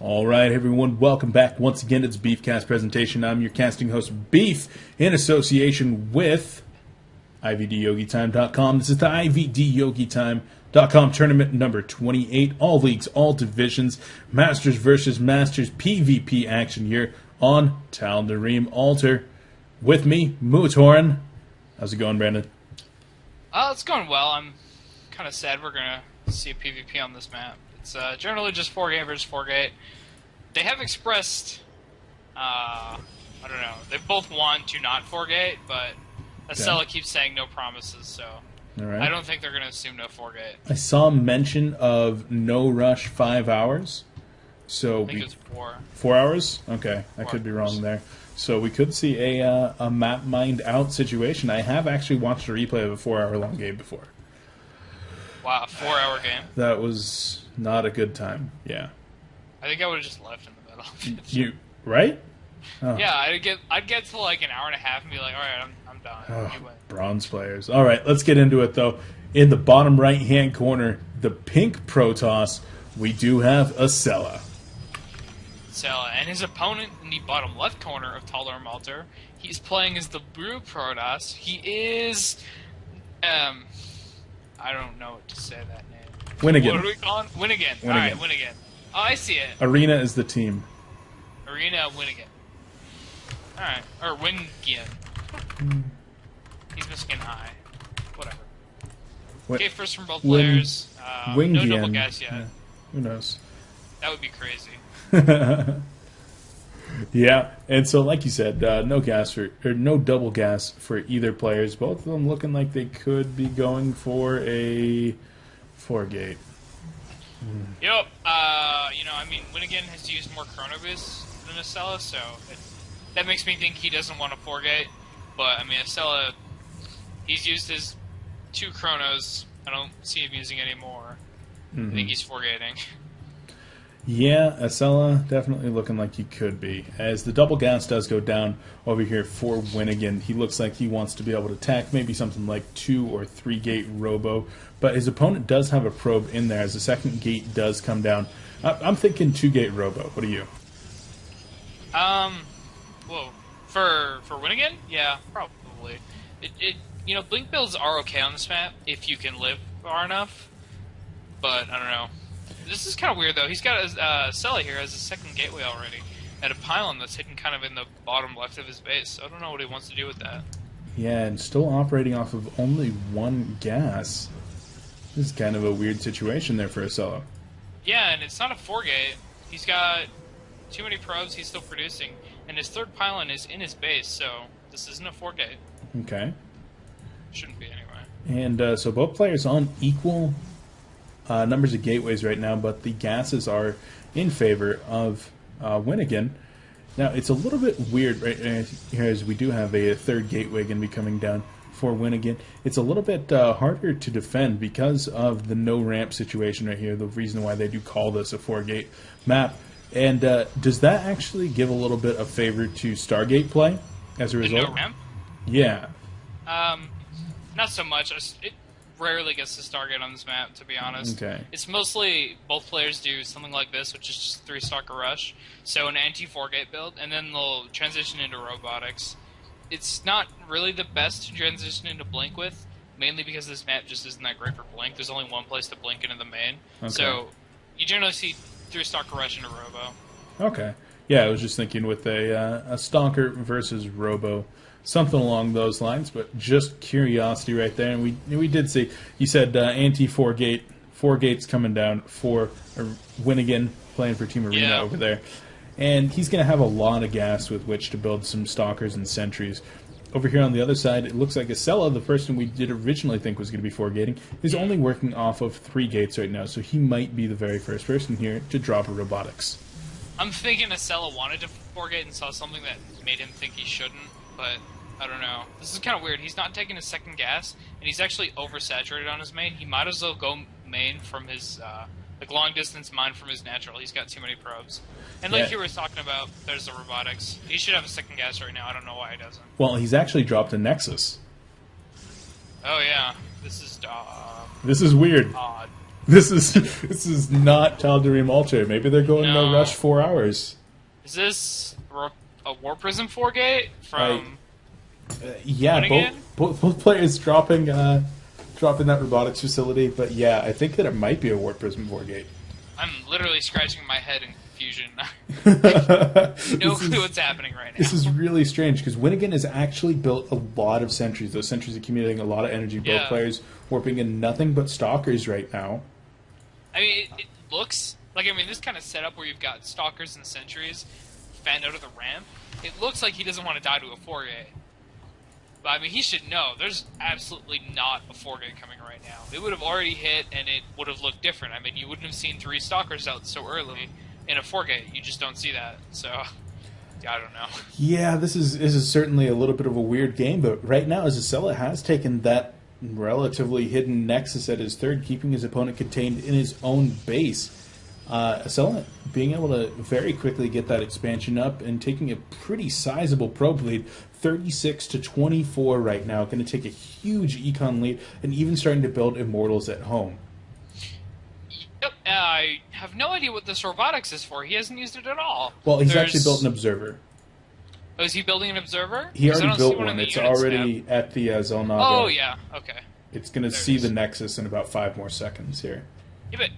All right, everyone, welcome back. Once again, it's Beefcast presentation. I'm your casting host, Beef, in association with IvDYogiTime.com. This is the IvDYogiTime.com tournament number 28. All leagues, all divisions, Masters versus Masters, PvP action here on Tal'Darim Altar. With me, Mootorin. How's it going, Brandon? It's going well. I'm kind of sad we're going to see a PvP on this map. It's generally just 4-gate versus 4-gate. They have expressed, I don't know, they both want to not 4-gate, but Acela keeps saying no promises, so all right. I don't think they're going to assume no 4-gate. I saw mention of no rush 5 hours. So I think it's 4. 4 hours? Okay, I could be wrong there. So we could see a map mined out situation. I have actually watched a replay of a 4-hour long game before. Wow, a 4-hour game? That was not a good time. Yeah. I think I would have just left in the middle. You right? Oh. Yeah, I'd get to like an hour and a half and be like, all right, I'm done. Oh, You win. bronze players. All right, let's get into it though. In the bottom right-hand corner, the pink Protoss, we do have Acela. And his opponent in the bottom left corner of Tal'Darim Altar, he's playing as the blue Protoss. He is, I don't know what to say that name. wiNgiAN. What are we calling? wiNgiAN. Alright, wiNgiAN. Oh, I see it. Arena is the team. Arena wiNgiAN. Alright, or wiNgiAN. He's missing an I. Whatever. Okay, first from both players. No wiNgiAN. double gas yet. Yeah. Who knows? That would be crazy. Yeah, and so like you said, no double gas for either players. Both of them looking like they could be going for a 4-gate. Yep. I mean, wiNgiAN has used more chrono boosts than Acela, so that makes me think he doesn't want a 4-gate. But I mean, Acela, he's used his 2 chronos. I don't see him using any more. I think he's 4-gating. Yeah, Acela definitely looking like he could be. As the double gas does go down over here for wiNgiAN, he looks like he wants to be able to attack maybe something like 2 or 3-gate robo, but his opponent does have a probe in there as the second gate does come down. I'm thinking 2-gate robo. What are you? Whoa. For wiNgiAN? Yeah, probably. Blink builds are okay on this map if you can live far enough, but I don't know. This is kind of weird, though. He's got Acela here as a second gateway already, at a pylon that's hidden kind of in the bottom left of his base. So I don't know what he wants to do with that. Yeah, and still operating off of only 1 gas. This is kind of a weird situation there for Acela. Yeah, and it's not a 4-gate. He's got too many probes he's still producing, and his third pylon is in his base, so this isn't a 4-gate. Okay. Shouldn't be anyway. And so both players on equal numbers of gateways right now, but the gases are in favor of wiNgiAN. Now, it's a little bit weird right here as we do have a third gateway going to be coming down for wiNgiAN. It's a little bit harder to defend because of the no ramp situation right here, the reason why they do call this a 4-gate map. And does that actually give a little bit of favor to Stargate play as a result? The no ramp? Yeah. Not so much. It rarely gets to Stargate on this map, to be honest. Okay. It's mostly both players do something like this, which is just 3-stalker rush, so an anti-4-gate build, and then they'll transition into robotics. It's not really the best to transition into blink with, mainly because this map just isn't that great for blink. There's only one place to blink into the main, so you generally see 3-stalker rush into robo. Okay. Yeah, I was just thinking with a stalker versus robo, something along those lines, but just curiosity right there. And we did see, you said anti-4-gate, 4-gates coming down for wiNgiAN playing for Team Arena over there. And he's going to have a lot of gas with which to build some stalkers and sentries. Over here on the other side, it looks like Acela, the person we did originally think was going to be 4-gating, is only working off of 3 gates right now, so he might be the very first person here to drop a robotics. I'm thinking Acela wanted to 4-gate and saw something that made him think he shouldn't, but I don't know. This is kind of weird. He's not taking a second gas, and he's actually oversaturated on his main. He might as well go main from his, long-distance mine from his natural. He's got too many probes. And like you were talking about, there's the robotics. He should have a second gas right now. I don't know why he doesn't. Well, he's actually dropped a Nexus. Oh, yeah. This is This is weird. odd. This is not Tal'Darim Altair. Maybe they're going to No. rush 4 hours. Is this a War Prism 4-gate from Yeah, wiNgiAN? both players dropping that robotics facility, but yeah, I think that it might be a Warp Prism 4 gate. I'm literally scratching my head in confusion. No This clue is- what's happening right now. This is really strange because wiNgiAN has actually built a lot of sentries. Those sentries accumulating a lot of energy. Both Yeah. players warping in nothing but stalkers right now. I mean, it looks like, this kind of setup where you've got stalkers and sentries fanned out of the ramp. It looks like he doesn't want to die to a 4-gate. But he should know. There's absolutely not a 4-gate coming right now. It would have already hit, and it would have looked different. You wouldn't have seen 3 stalkers out so early in a 4-gate. You just don't see that. So, I don't know. Yeah, this is certainly a little bit of a weird game, but right now, as Acela has taken that relatively hidden nexus at his third, keeping his opponent contained in his own base. Acela being able to very quickly get that expansion up and taking a pretty sizable probe lead, 36-24 right now, going to take a huge econ lead and even starting to build immortals at home. Yep, I have no idea what this robotics is for. He hasn't used it at all. Well, he's actually built an observer. Oh, is he building an observer? He 'Cause I already don't see built in one. the It's units already tab. at the Zelnaga. Oh, yeah, okay. It's going to There it see is. the nexus in about 5 more seconds here. Yeah, but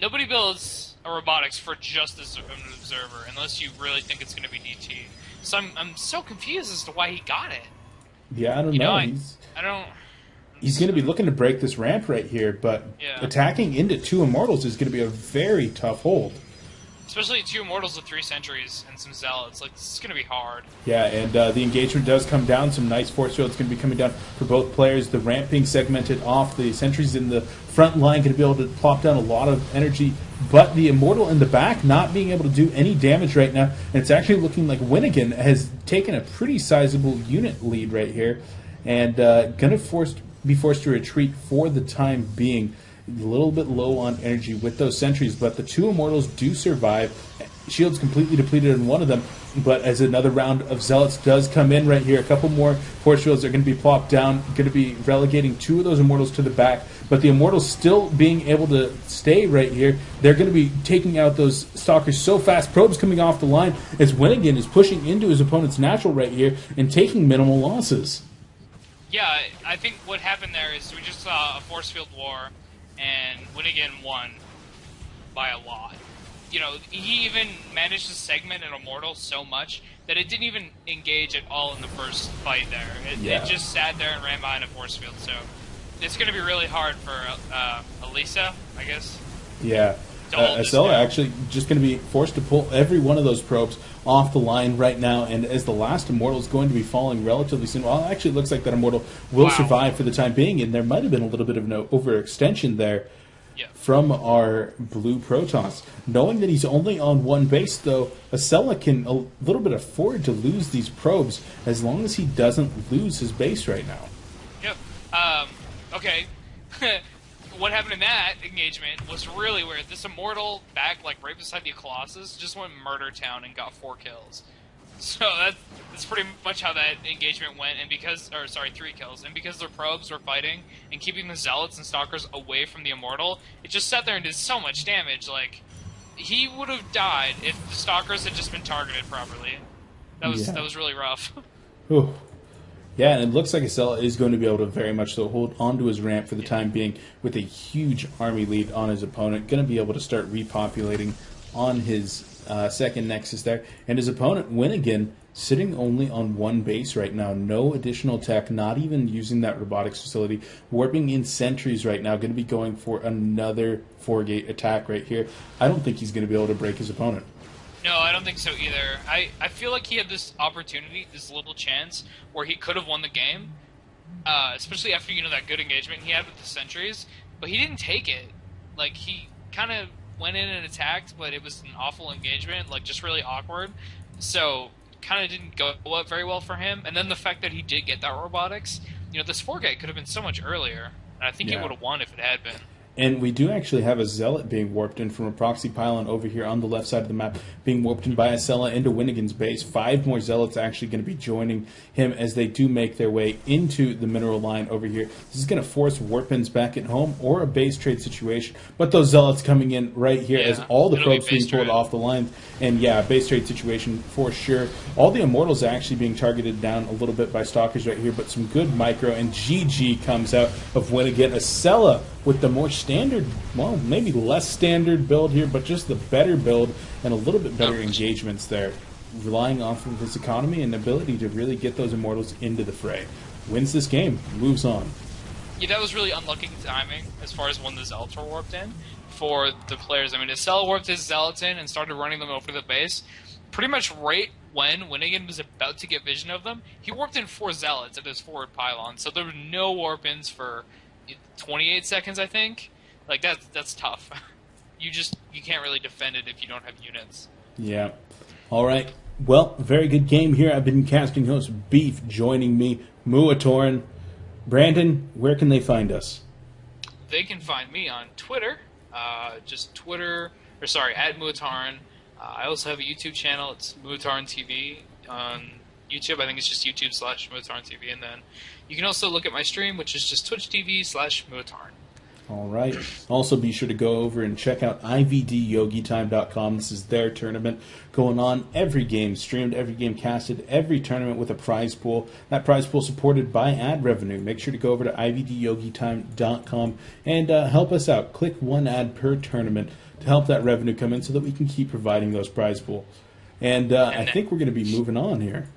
nobody builds a robotics for just this an observer unless you really think it's going to be DT. So I'm so confused as to why he got it. Yeah, I don't You know. know, He's I don't. going to be looking to break this ramp right here, but Yeah. attacking into 2 immortals is going to be a very tough hold. Especially 2 immortals with 3 sentries and some zealots. This is going to be hard. Yeah, and the engagement does come down. Some nice force fields going to be coming down for both players. The ramp being segmented off. The sentries in the front line going to be able to plop down a lot of energy. But the immortal in the back not being able to do any damage right now. And it's actually looking like wiNgiAN has taken a pretty sizable unit lead right here. And going to be forced to retreat for the time being. A little bit low on energy with those sentries, but the 2 immortals do survive. Shields completely depleted in one of them, but as another round of zealots does come in right here, a couple more force shields are going to be plopped down, going to be relegating 2 of those immortals to the back, but the immortals still being able to stay right here. They're going to be taking out those stalkers so fast. Probes coming off the line as wiNgiAN is pushing into his opponent's natural right here and taking minimal losses. Yeah, I think what happened there is we just saw a force field war, and wiNgiAN won by a lot. He even managed to segment an immortal so much that it didn't even engage at all in the first fight there. It just sat there and ran behind a force field, so it's going to be really hard for Acela, I guess. Yeah. to hold this Acela down. actually just going to be forced to pull every one of those probes off the line right now, and as the last immortal is going to be falling relatively soon, well, it actually looks like that immortal will Wow. survive for the time being, and there might have been a little bit of an overextension there Yeah. from our blue Protoss. Knowing that he's only on one base, though, Acela can a little bit afford to lose these probes as long as he doesn't lose his base right now. Yep. Okay. What happened in that engagement was really weird. This immortal back, right beside the Colossus, just went murder town and got 4 kills. So that's pretty much how that engagement went, and 3 kills. And because their probes were fighting and keeping the zealots and stalkers away from the immortal, it just sat there and did so much damage. He would have died if the stalkers had just been targeted properly. That was really rough. Whew. Yeah, and it looks like Acela is going to be able to very much so hold onto his ramp for the time being with a huge army lead on his opponent. Going to be able to start repopulating on his second Nexus there. And his opponent, wiNgiAN, sitting only on one base right now. No additional tech, not even using that robotics facility. Warping in sentries right now. Going to be going for another 4-gate attack right here. I don't think he's going to be able to break his opponent. No, I don't think so either. I feel like he had this opportunity, this little chance, where he could have won the game, especially after, that good engagement he had with the sentries, but he didn't take it. He kind of went in and attacked, but it was an awful engagement, just really awkward, so kind of didn't go up very well for him. And then the fact that he did get that robotics, this 4-gate could have been so much earlier, and I think he would have won if it had been. And we do actually have a Zealot being warped in from a proxy pylon over here on the left side of the map, being warped in by Acela into wiNgiAN's base. 5 more Zealots actually going to be joining him as they do make their way into the mineral line over here. This is going to force warp-ins back at home or a base trade situation. But those Zealots coming in right here as all the probes being pulled off the lines. And yeah, base trade situation for sure. All the Immortals are actually being targeted down a little bit by Stalkers right here, but some good micro, and GG comes out of wiNgiAN. Acela with the more standard, well, maybe less standard build here, but just the better build and a little bit better engagements there, relying off of his economy and ability to really get those Immortals into the fray. Wins this game, moves on. Yeah, that was really unlucky timing as far as when the Zealots were warped in for the players. I mean, Acela warped his Zealots in and started running them over the base. Pretty much right when wiNgiAN was about to get vision of them, he warped in 4 Zealots at his forward pylon. So there were no warp-ins for 28 seconds, I think. Like, that's tough. You can't really defend it if you don't have units. Yeah. All right. Well, very good game here. I've been casting host Beef, joining me, wiNgiAN. Brandon, where can they find us? They can find me on Twitter, just Twitter, or sorry, at wiNgiAN. I also have a YouTube channel. It's wiNgiAN TV on YouTube. I think it's just YouTube/wiNgiAN TV. And then you can also look at my stream, which is just Twitch TV/wiNgiAN. All right. Also, be sure to go over and check out IvDYogiTime.com. This is their tournament going on. Every game streamed, every game casted, every tournament with a prize pool. That prize pool supported by ad revenue. Make sure to go over to IvDYogiTime.com and help us out. Click 1 ad per tournament to help that revenue come in so that we can keep providing those prize pools. And I think we're going to be moving on here.